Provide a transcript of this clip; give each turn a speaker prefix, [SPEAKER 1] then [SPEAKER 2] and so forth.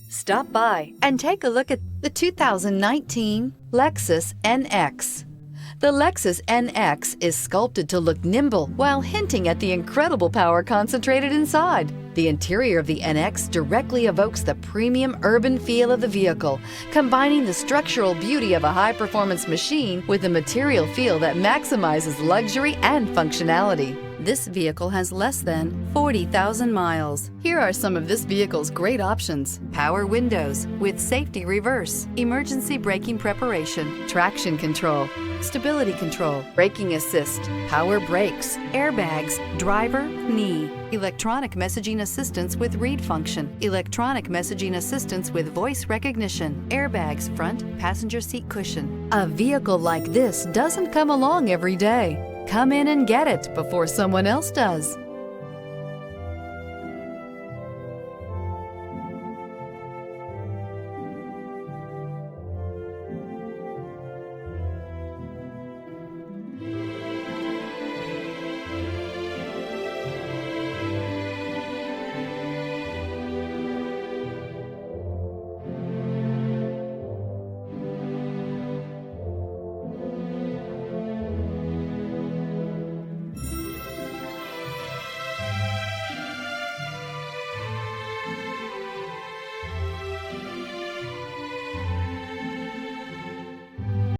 [SPEAKER 1] Stop by and take a look at the 2019 Lexus NX. The Lexus NX is sculpted to look nimble while hinting at the incredible power concentrated inside. The interior of the NX directly evokes the premium urban feel of the vehicle, combining the structural beauty of a high-performance machine with a material feel that maximizes luxury and functionality. This vehicle has less than 40,000 miles. Here are some of this vehicle's great options: power windows with safety reverse, emergency braking preparation, traction control, stability control, braking assist, power brakes, airbags, driver, knee, electronic messaging assistance with read function, electronic messaging assistance with voice recognition, airbags, front passenger seat cushion. A vehicle like this doesn't come along every day. Come in and get it before someone else does.